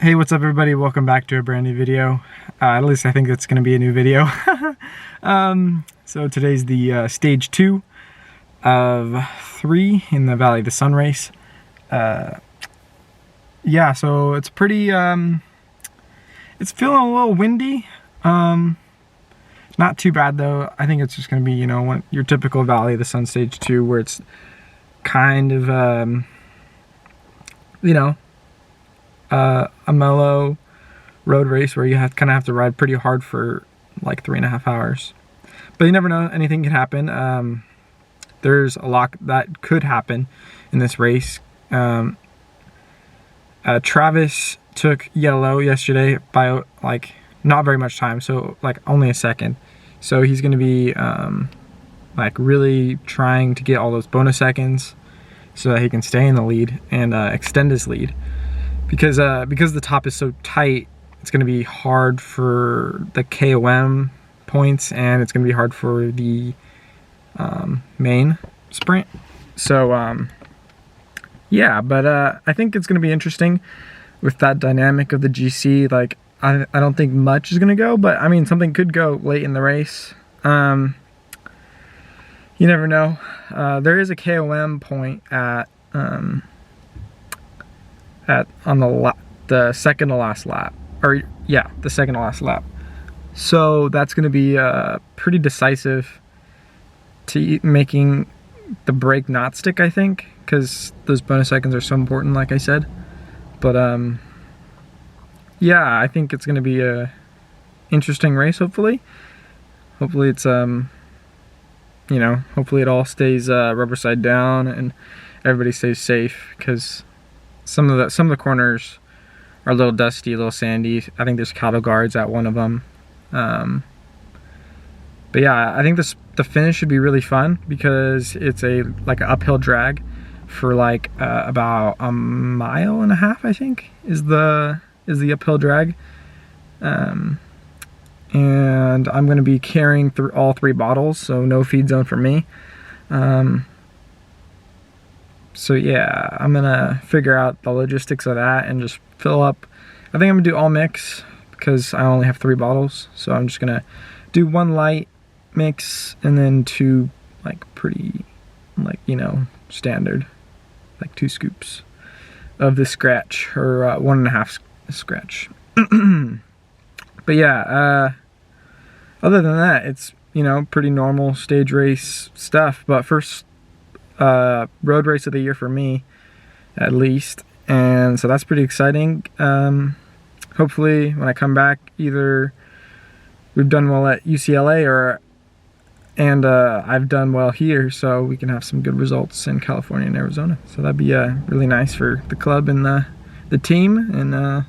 Hey, what's up everybody? Welcome back to a brand new video. At least I think it's going to be a new video. So today's the stage 2 of 3 in the Valley of the Sun race. Yeah, so it's pretty, it's feeling a little windy. Not too bad though. I think it's just going to be, you know, your typical Valley of the Sun stage 2 where it's kind of, you know, a mellow road race where you kind of have to ride pretty hard for like 3.5 hours. But you never know, anything can happen. There's a lot that could happen in this race. Travis took yellow yesterday by like not very much time, so like only a second. So he's going to be like really trying to get all those bonus seconds so that he can stay in the lead and extend his lead. Because the top is so tight, it's going to be hard for the KOM points, and it's going to be hard for the main sprint. So yeah, but I think it's going to be interesting with that dynamic of the GC. Like I don't think much is going to go, but I mean something could go late in the race. You never know. There is a KOM point at on the second to last lap, or yeah, the second to last lap. So that's going to be pretty decisive to making the brake not stick, I think, because those bonus seconds are so important, like I said. But yeah, I think it's going to be a interesting race. Hopefully it's you know, hopefully it all stays rubber side down and everybody stays safe, because some of the corners are a little dusty, a little sandy. I think there's cattle guards at one of them. But yeah, I think the finish should be really fun because it's like an uphill drag for like about 1.5 miles, I think, is the uphill drag. And I'm going to be carrying through all 3 bottles, so no feed zone for me. So yeah, I'm gonna figure out the logistics of that and just fill up. I think I'm gonna do all mix because I only have 3 bottles. So I'm just gonna do 1 light mix and then 2 like pretty, like, you know, standard, like 2 scoops of the scratch, or 1.5 scratch. But yeah, other than that, it's, you know, pretty normal stage race stuff. But first road race of the year for me, at least, and so that's pretty exciting. Hopefully when I come back, either we've done well at UCLA and I've done well here, so we can have some good results in California and Arizona. So that'd be really nice for the club and the team. And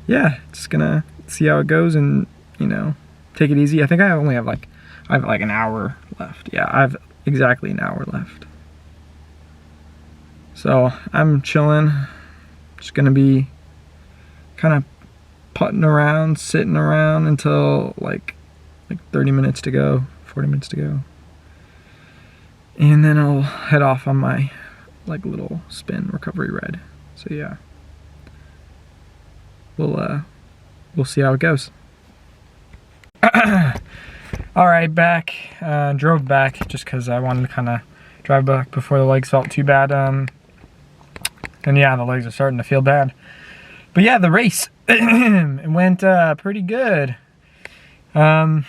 yeah, just gonna see how it goes and, you know, take it easy. I think I have like an hour left. Yeah, I have exactly an hour left. So I'm chilling, just gonna be kind of putting around, sitting around until like 30 minutes to go, 40 minutes to go. And then I'll head off on my like little spin recovery ride. So yeah, we'll see how it goes. All right, back, drove back just cause I wanted to kind of drive back before the legs felt too bad. And yeah, the legs are starting to feel bad. But yeah, the race, it went pretty good. I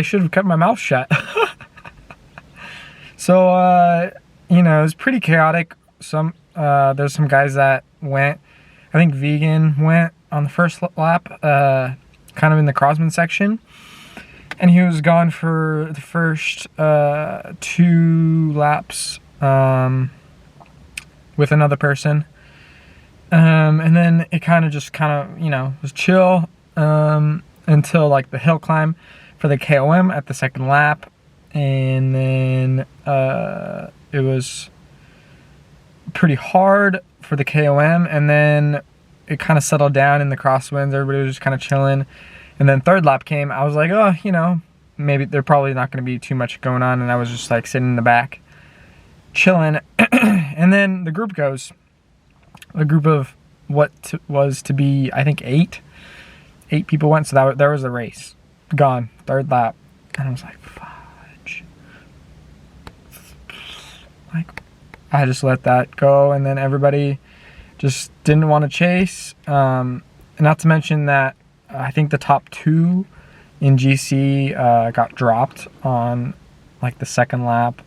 should have kept my mouth shut. So, you know, it was pretty chaotic. There's some guys that went, I think Vegan went on the first lap, kind of in the Crossman section. And he was gone for the first 2 laps. With another person, and then it kind of you know, was chill until like the hill climb for the KOM at the second lap, and then it was pretty hard for the KOM, and then it kind of settled down in the crosswinds. Everybody was just kind of chilling, and then third lap came. I was like, oh, you know, maybe they're probably not going to be too much going on, and I was just like sitting in the back chilling. And then the group goes, a group of was to be, I think, eight people went. So there was a race. Gone. Third lap. And I was like, fudge. Like, I just let that go. And then everybody just didn't want to chase. And not to mention that I think the top two in GC got dropped on like the second lap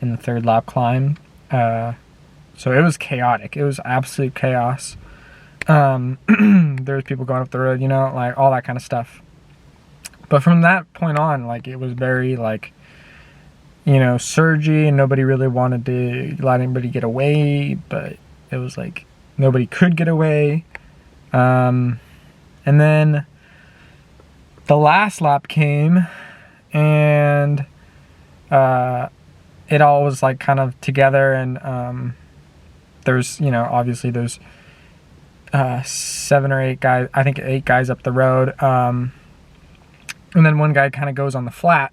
and the third lap climb. So it was chaotic. It was absolute chaos. There was people going up the road, like all that kind of stuff. But from that point on, like it was very like, surgy, and nobody really wanted to let anybody get away, but it was like nobody could get away. And then the last lap came, and it all was like kind of together, and there's, obviously there's 7 or 8 guys, I think 8 guys up the road, and then one guy kind of goes on the flat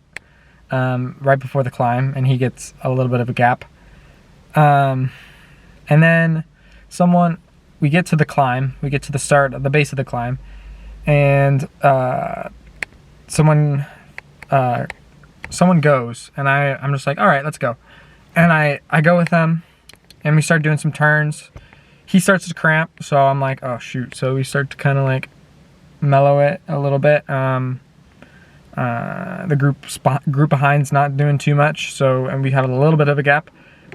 right before the climb, and he gets a little bit of a gap. And then we get to the climb, we get to the start of the base of the climb, and someone goes, and I'm just like, all right, let's go. And I go with them, and we start doing some turns. He starts to cramp, so I'm like, oh shoot. So we start to kind of like mellow it a little bit. The group behind's not doing too much, and we have a little bit of a gap.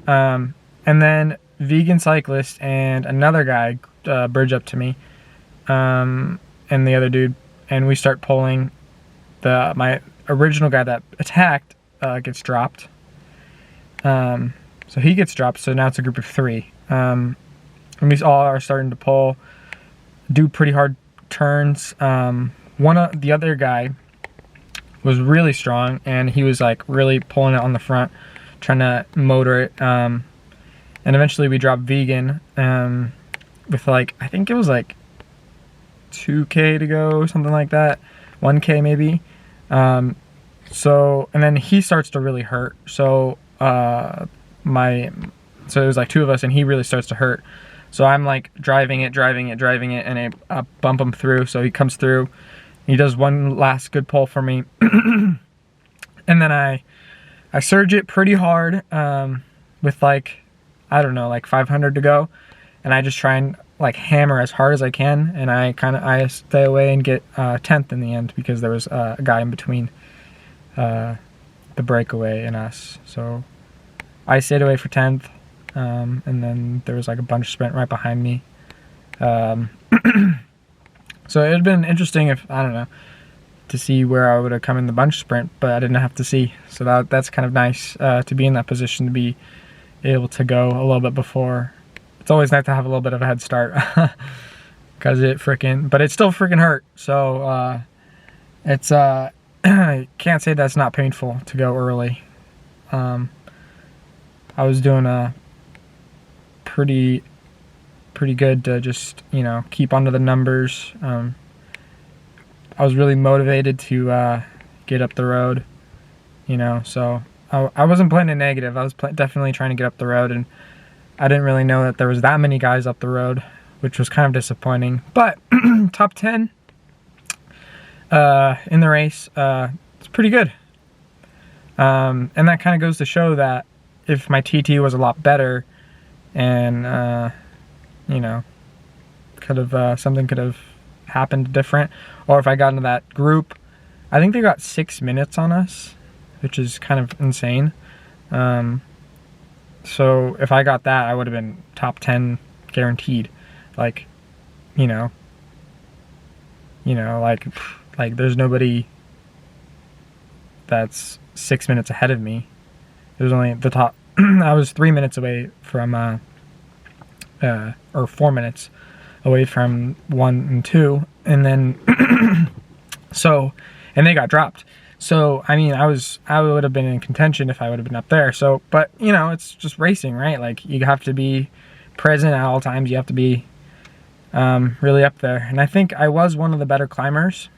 And then Vegan Cyclist and another guy bridge up to me, and the other dude, and we start pulling. My original guy that attacked gets dropped. So he gets dropped, so now it's a group of 3. And we all are starting to pull, do pretty hard turns. The other guy was really strong, and he was like really pulling it on the front, trying to motor it. And eventually we dropped Vegan with like, I think it was like 2K to go, something like that, 1K maybe. So, and then he starts to really hurt. So it was like 2 of us, and he really starts to hurt. So I'm like driving it, and I bump him through. So he comes through. He does one last good pull for me. And then I surge it pretty hard with like, I don't know, like 500 to go. And I just try and like hammer as hard as I can. And I stay away and get 10th in the end, because there was a guy in between the breakaway and us. So I stayed away for 10th. And then there was like a bunch sprint right behind me. So it had been interesting to see where I would have come in the bunch sprint, but I didn't have to see. So that's kind of nice to be in that position, to be able to go a little bit before. It's always nice to have a little bit of a head start, because but it still freaking hurt. So it's I can't say that's not painful to go early. I was doing a pretty good to just keep under the numbers. I was really motivated to get up the road, so I wasn't playing it negative. I was definitely trying to get up the road, and I didn't really know that there was that many guys up the road, which was kind of disappointing. But top 10 in the race, it's pretty good. And that kind of goes to show that if my TT was a lot better, and something could have happened different, or if I got into that group, I think they got 6 minutes on us, which is kind of insane. So if I got that, I would have been top 10 guaranteed. Like there's nobody that's 6 minutes ahead of me. There's only the top. I was 3 minutes away from or 4 minutes away from 1 and 2, and then and they got dropped. So I would have been in contention if I would have been up there. So, but it's just racing, right? Like, you have to be present at all times. You have to be really up there. And I think I was one of the better climbers.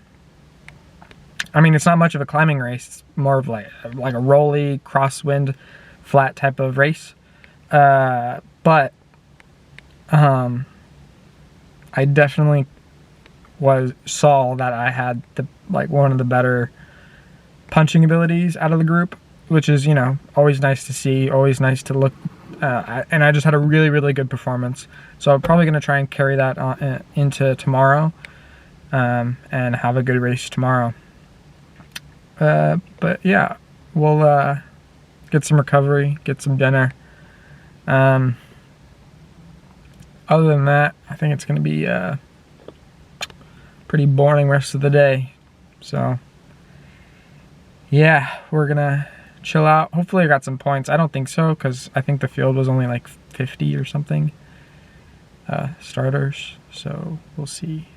It's not much of a climbing race. It's more of like a rolly, crosswind, flat type of race. But I definitely saw that I had one of the better punching abilities out of the group, which is, you know, always nice to see, always nice to look and I just had a really, really good performance. So I'm probably going to try and carry that on, into tomorrow, and have a good race tomorrow. But yeah, we'll get some recovery, get some dinner. Other than that, I think it's going to be a pretty boring rest of the day. So yeah, we're going to chill out. Hopefully I got some points. I don't think so, because I think the field was only like 50 or something starters. So we'll see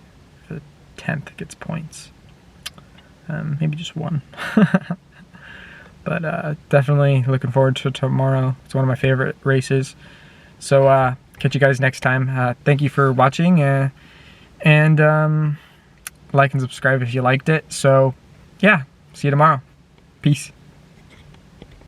if the 10th gets points. Maybe just one. But definitely looking forward to tomorrow. It's one of my favorite races. So catch you guys next time. Thank you for watching, and like and subscribe if you liked it. So yeah, see you tomorrow. Peace.